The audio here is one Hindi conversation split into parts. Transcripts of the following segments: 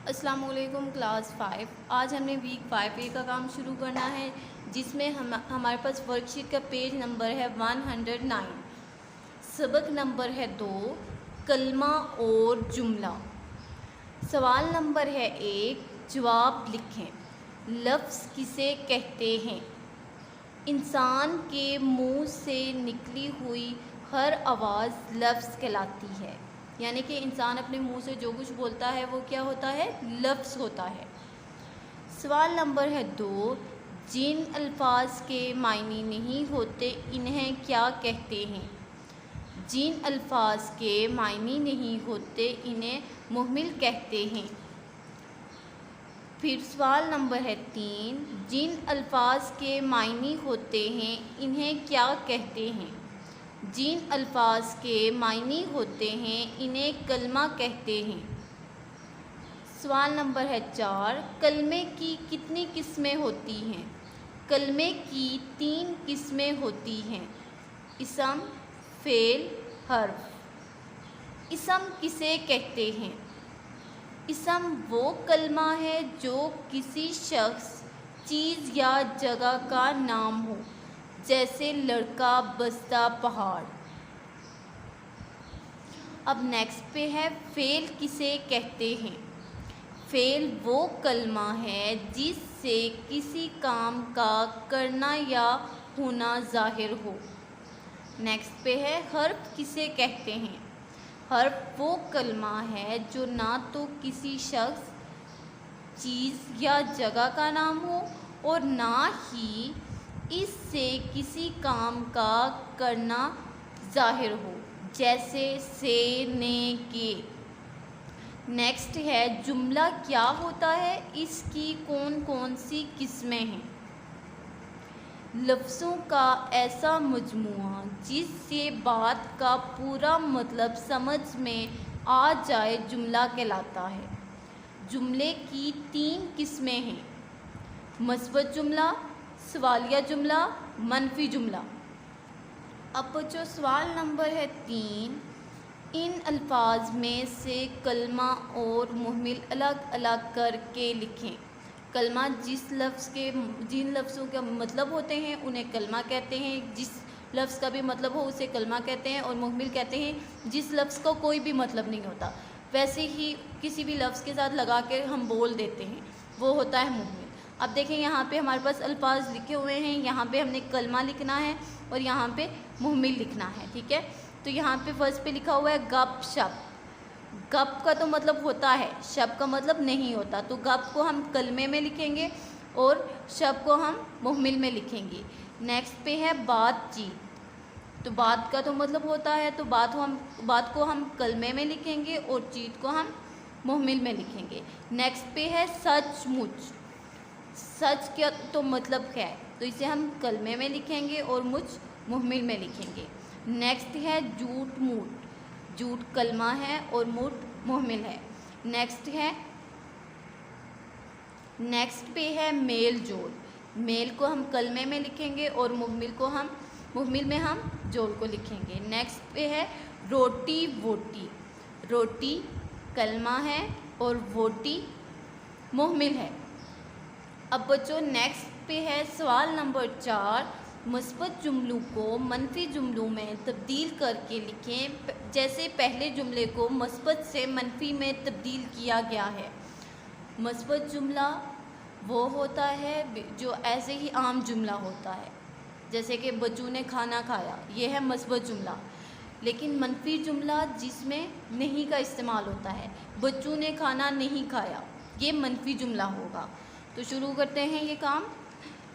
अस्सलाम वालेकुम क्लास 5। आज हमने वीक 5A का काम शुरू करना है, जिसमें हमारे पास वर्कशीट का पेज नंबर है 109। सबक नंबर है 2, कलमा और जुमला। सवाल नंबर है 1, जवाब लिखें। लफ्ज़ किसे कहते हैं? इंसान के मुंह से निकली हुई हर आवाज़ लफ्ज़ कहलाती है। यानी कि इंसान अपने मुंह से जो कुछ बोलता है वो क्या होता है? लफ्ज़ होता है। सवाल नंबर है 2, जिन अल्फाज के मायने नहीं होते इन्हें क्या कहते हैं? जिन अल्फाज के मायने नहीं होते इन्हें मुहमिल कहते हैं। फिर सवाल नंबर है 3, जिन अल्फाज के मायने होते हैं इन्हें क्या कहते हैं? जिन अल्फाज के मायने होते हैं इन्हें कलमा कहते हैं। सवाल नंबर है 4, कलमे की कितनी किस्में होती हैं? कलमे की 3 किस्में होती हैं, इसम, फ़ेल, हर्फ। इसम किसे कहते हैं? इसम वो कलमा है जो किसी शख्स, चीज़ या जगह का नाम हो, जैसे लड़का, बस्ता, पहाड़। अब नेक्स्ट पे है फ़ेल किसे कहते हैं? फ़ेल वो कलमा है जिससे किसी काम का करना या होना ज़ाहिर हो। नेक्स्ट पे है हर्फ किसे कहते हैं? हर्फ वो कलमा है जो ना तो किसी शख्स, चीज़ या जगह का नाम हो और ना ही इससे किसी काम का करना ज़ाहिर हो, जैसे से, ने, के। नेक्स्ट है जुमला क्या होता है? इसकी कौन कौन सी किस्में हैं? लफ्ज़ों का ऐसा मजमुआ जिससे बात का पूरा मतलब समझ में आ जाए जुमला कहलाता है। जुमले की 3 किस्में हैं, मस्बत जुमला, सवालिया जुमला, मनफी जुमला। अब जो सवाल नंबर है 3, इन अल्फाज में से कलमा और मुहमिल अलग अलग करके लिखें। कलमा जिन लफ्ज़ों के मतलब होते हैं उन्हें कलमा कहते हैं, जिस लफ्ज़ का भी मतलब हो उसे कलमा कहते हैं, और मुहमिल कहते हैं जिस लफ्ज़ का कोई भी मतलब नहीं होता, वैसे ही किसी भी लफ्ज़ के साथ लगा के हम बोल देते हैं, वो होता है मुहमिल। अब देखें यहाँ पे हमारे पास अल्फाज लिखे हुए हैं, यहाँ पे हमने कलमा लिखना है और यहाँ पे मुहमिल लिखना है, ठीक है। तो यहाँ पे फर्स्ट पे लिखा हुआ है गप शप। गप का तो मतलब होता है, शप का मतलब नहीं होता, तो गप को हम कलमे में लिखेंगे और शप को हम मुहमिल में लिखेंगे। नेक्स्ट पे है बातचीत। तो बात का तो मतलब होता है, तो बात को हम कलमे में लिखेंगे और चीत को हम मुहमिल में लिखेंगे। नेक्स्ट पे है सचमुच। सच क्या तो मतलब है, तो इसे हम कलमे में लिखेंगे और मुझ मुहमिल में लिखेंगे। नेक्स्ट है झूठ मूठ। झूठ कलमा है और मूठ मुहमिल है। नेक्स्ट पे है मेल जोल। मेल को हम कलमे में लिखेंगे और मुहमिल में हम जोल को लिखेंगे। नेक्स्ट पे है रोटी वोटी। रोटी कलमा है और वोटी मुहमिल है। अब बच्चों नेक्स्ट पे है सवाल नंबर 4, मुस्बत जुमलों को मनफी जुमलों में तब्दील करके लिखें, जैसे पहले जुमले को मुस्बत से मनफी में तब्दील किया गया है। मुस्बत जुमला वो होता है जो ऐसे ही आम जुमला होता है, जैसे कि बच्चों ने खाना खाया, ये है मुस्बत जुमला। लेकिन मनफी जुमला जिसमें नहीं का इस्तेमाल होता है, बच्चों ने खाना नहीं खाया, ये मनफी जुमला होगा। तो शुरू करते हैं ये काम।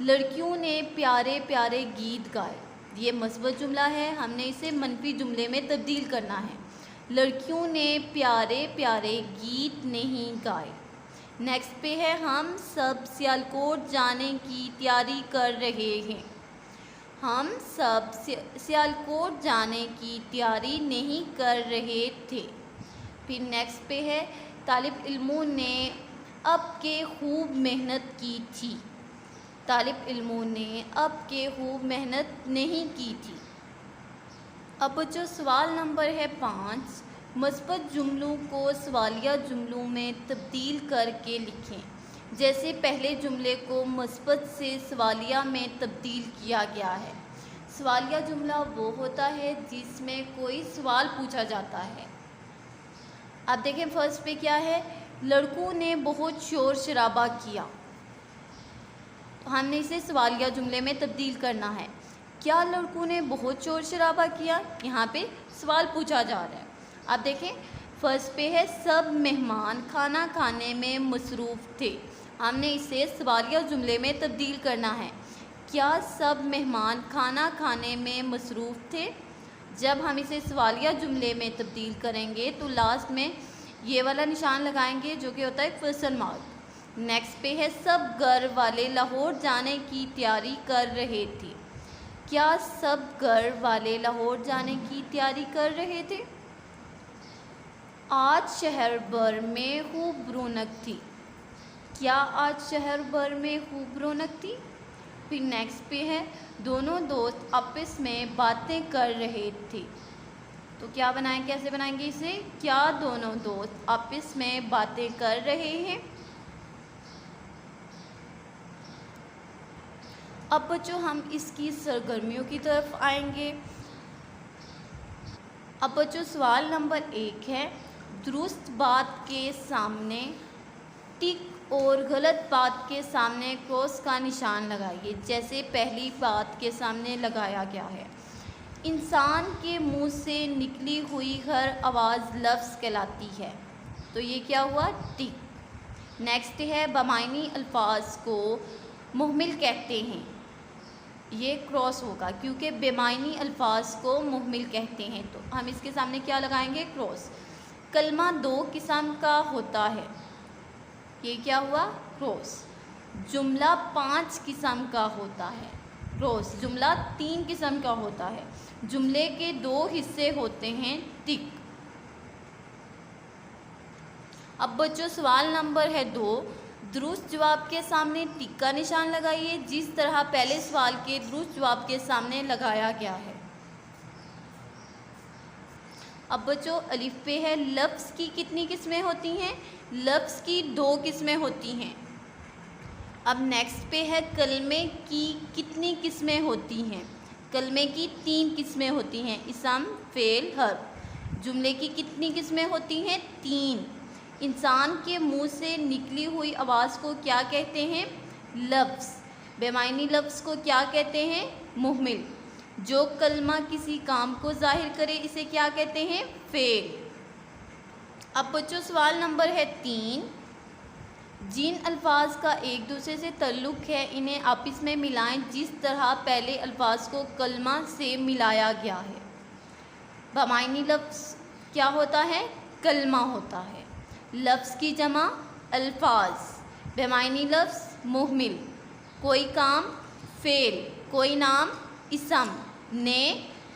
लड़कियों ने प्यारे प्यारे गीत गाए, ये मुस्बत जुमला है, हमने इसे मनफी जुमले में तब्दील करना है। लड़कियों ने प्यारे प्यारे गीत नहीं गाए। नेक्स्ट पे है हम सब सियालकोट जाने की तैयारी कर रहे हैं। हम सब सियालकोट जाने की तैयारी नहीं कर रहे थे। फिर नेक्स्ट पे है तालिब इल्मों ने अब के खूब मेहनत की थी। तालिब इल्मों ने अब के खूब मेहनत नहीं की थी। अब जो सवाल नंबर है 5, मुस्बत जुमलों को सवालिया जुमलों में तब्दील करके लिखें। जैसे पहले जुमले को मुस्बत से सवालिया में तब्दील किया गया है। सवालिया जुमला वो होता है जिसमें कोई सवाल पूछा जाता है। अब देखें फर्स्ट पे क्या है, लड़कों ने बहुत शोर शराबा किया। तो हमने इसे सवालिया जुमले में तब्दील करना है। क्या लड़कों ने बहुत शोर शराबा किया, यहाँ पे सवाल पूछा जा रहा है। अब देखें फर्स्ट पे है सब मेहमान खाना खाने में मसरूफ़ थे। हमने इसे सवालिया जुमले में तब्दील करना है। क्या सब मेहमान खाना खाने में मसरूफ़ थे। जब हम इसे सवालिया जुमले में तब्दील करेंगे तो लास्ट में ये वाला निशान लगाएंगे जो कि होता है क्वेश्चन मार्क। नेक्स्ट पे है सब घर वाले लाहौर जाने की तैयारी कर रहे थे। क्या सब घर वाले लाहौर जाने की तैयारी कर रहे थे। आज शहर भर में खूब रौनक थी। क्या आज शहर भर में खूब रौनक थी। फिर नेक्स्ट पे है दोनों दोस्त आपस में बातें कर रहे थे। तो क्या बनाएं, कैसे बनाएंगे इसे, क्या दोनों दोस्त आपस में बातें कर रहे हैं। अब बच्चों हम इसकी सरगर्मियों की तरफ आएंगे। अब बच्चों सवाल नंबर 1 है, दुरुस्त बात के सामने टिक और गलत बात के सामने क्रॉस का निशान लगाइए। जैसे पहली बात के सामने लगाया गया है, इंसान के मुंह से निकली हुई हर आवाज़ लफ्ज़ कहलाती है। तो ये क्या हुआ, टिक। नेक्स्ट है बमायनी अल्फाज को मुहमिल कहते हैं। ये क्रॉस होगा क्योंकि बेमायनी अल्फाज को मुहमिल कहते हैं। तो हम इसके सामने क्या लगाएंगे, क्रॉस। कलमा 2 किस्म का होता है। ये क्या हुआ, क्रॉस। जुमला 5 किस्म का होता है, क्रॉस। जुमला 3 किस्म का होता है। जुमले के 2 हिस्से होते हैं, टिक। अब बच्चों सवाल नंबर है 2, दुरुस्त जवाब के सामने टिक का निशान लगाइए जिस तरह पहले सवाल के दुरुस्त जवाब के सामने लगाया गया है। अब बच्चों अलिफ पे है, लफ्ज़ की कितनी किस्में होती हैं, लफ्ज़ की 2 किस्में होती हैं। अब नेक्स्ट पे है कलमे की कितनी किस्में होती हैं, कलमे की 3 किस्में होती हैं, इसम फेल हर्फ। जुमले की कितनी किस्में होती हैं, 3। इंसान के मुंह से निकली हुई आवाज़ को क्या कहते हैं, लफ्ज़। बेमायनी लफ्ज़ को क्या कहते हैं, मुहमिल। जो कलमा किसी काम को जाहिर करे इसे क्या कहते हैं, फेल। अब बच्चों सवाल नंबर है 3, जिन अल्फाज का एक दूसरे से ताल्लुक़ है इन्हें आपस में मिलाएं जिस तरह पहले अल्फाज को कलमा से मिलाया गया है। बमायनी लफ्ज़ क्या होता है, कलमा होता है। लफ्ज़ की जमा अल्फाज, बेमायनी लफ्ज़ मुहमिल। कोई काम फेल, कोई नाम इसम, ने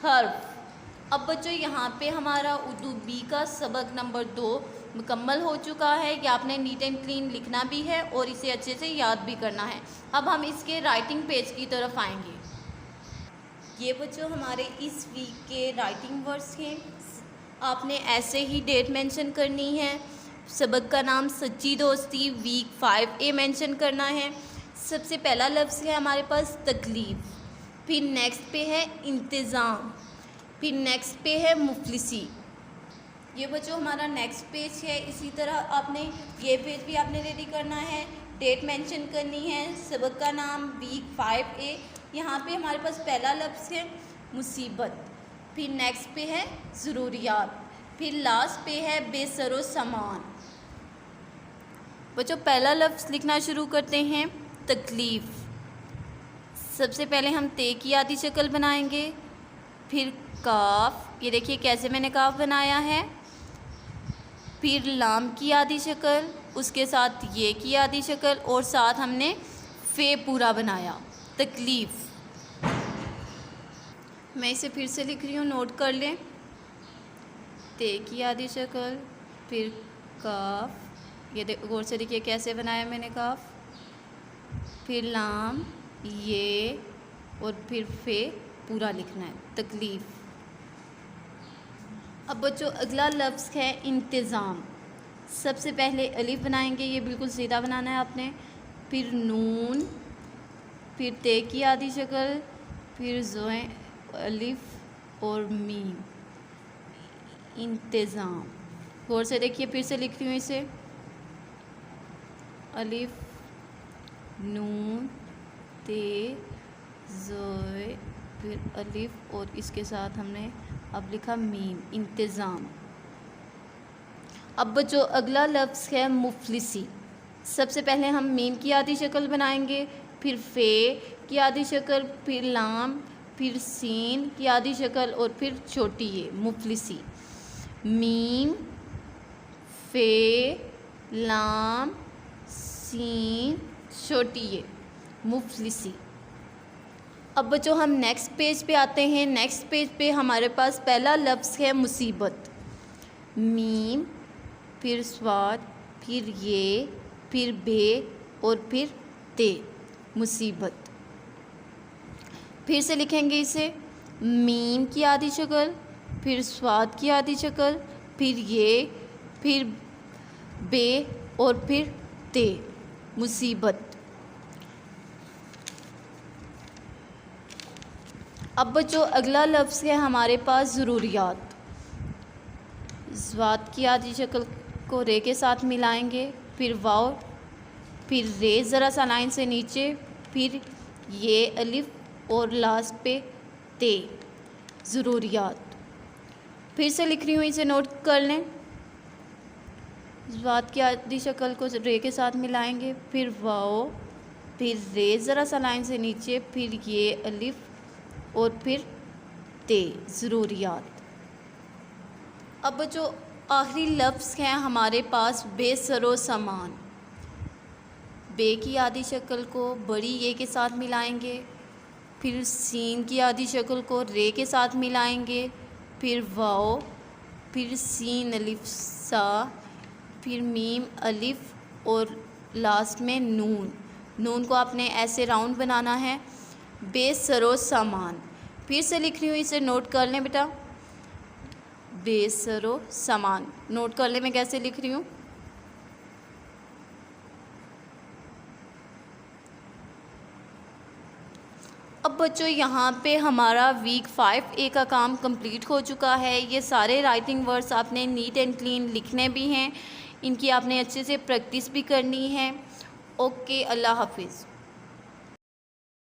हर्फ। अब बच्चों यहाँ पे हमारा उर्दू बी का सबक नंबर 2 मुकम्मल हो चुका है कि आपने नीट एंड क्लीन लिखना भी है और इसे अच्छे से याद भी करना है। अब हम इसके राइटिंग पेज की तरफ आएंगे। ये बच्चों हमारे इस वीक के राइटिंग वर्ड्स हैं। आपने ऐसे ही डेट मेंशन करनी है। सबक का नाम सच्ची दोस्ती वीक 5A मेंशन करना है। सबसे पहला लफ्ज़ है हमारे पास तकलीफ़, फिर नेक्स्ट पे है इंतज़ाम, फिर नेक्स्ट पे है मुफलिसी। ये बच्चों हमारा नेक्स्ट पेज है। इसी तरह आपने ये पेज भी आपने रेडी करना है, डेट मेंशन करनी है, सबक का नाम वीक 5A। यहाँ पे हमारे पास पहला लफ्ज़ है मुसीबत, फिर नेक्स्ट पे है ज़रूरियात, फिर लास्ट पे है बेसरो सामान। बच्चों पहला लफ्ज़ लिखना शुरू करते हैं, तकलीफ़। सबसे पहले हम ते की आधी शक्ल बनाएंगे, फिर काफ, ये देखिए कैसे मैंने काफ बनाया है, फिर लाम की आधी शक्ल, उसके साथ ये की आधी शक्ल और साथ हमने फे पूरा बनाया, तकलीफ़। मैं इसे फिर से लिख रही हूँ, नोट कर लें। ते की आधी शक्ल, फिर काफ, ये गौर से देखिए कैसे बनाया मैंने काफ, फिर लाम, ये और फिर फे पूरा लिखना है, तकलीफ़। अब बच्चों अगला लफ्ज़ है इंतज़ाम। सबसे पहले अलिफ बनाएंगे, ये बिल्कुल सीधा बनाना है आपने, फिर नून, फिर ते की आधी शक्ल, फिर ज़ोए अलिफ और मीम, इंतज़ाम। गौर से देखिए, फिर से लिखती हूँ इसे, अलिफ नून ते ज़ोए फिर अलिफ और इसके साथ हमने अब लिखा मीम, इंतज़ाम। अब जो अगला लफ्ज़ है मुफलिसी। सबसे पहले हम मीम की आधी शक्ल बनाएंगे, फिर फ़े की आधी शक्ल, फिर लाम, फिर सीन की आधी शक्ल और फिर छोटी ये मुफलिसी। मीम, फ़े, लाम, सीन, छोटी ये मुफलिसी। अब बच्चों हम नेक्स्ट पेज पे आते हैं। नेक्स्ट पेज पे हमारे पास पहला लफ्ज़ है मुसीबत। मीम, फिर स्वाद, फिर ये, फिर बे और फिर ते, मुसीबत। फिर से लिखेंगे इसे, मीम की आधी शक्ल, फिर स्वाद की आधी शक्ल, फिर ये, फिर बे और फिर ते, मुसीबत। अब बच्चों अगला लफ्ज़ है हमारे पास ज़रूरियात। ज़्वाद की आधी शक्ल को रे के साथ मिलाएंगे, फिर वाव, फिर रे ज़रा सा लाइन से नीचे, फिर ये अलिफ और लास्ट पे ते, ज़रूरियात। फिर से लिख रही हूँ, इसे नोट कर लें। ज़्वाद की आधी शक्ल को रे के साथ मिलाएंगे, फिर वाव, फिर रे ज़रा सा लाइन से नीचे, फिर ये अलिफ और फिर ते, ज़रूरियात। अब जो आखिरी लफ्ज़ हैं हमारे पास बेसरो सामान। बे की आधी शक्ल को बड़ी ये के साथ मिलाएंगे, फिर सीन की आधी शक्ल को रे के साथ मिलाएंगे, फिर वाओ, फिर सीन अलिफ सा, फिर मीम अलिफ और लास्ट में नून। नून को आपने ऐसे राउंड बनाना है, बेसरो सामान। फिर से लिख रही हूँ, इसे नोट कर लें बेटा, बेसरो सामान। नोट कर लें मैं कैसे लिख रही हूँ। अब बच्चों यहाँ पे हमारा वीक 5A का काम कंप्लीट हो चुका है। ये सारे राइटिंग वर्ड्स आपने नीट एंड क्लीन लिखने भी हैं, इनकी आपने अच्छे से प्रैक्टिस भी करनी है। ओके, अल्लाह हाफिज़।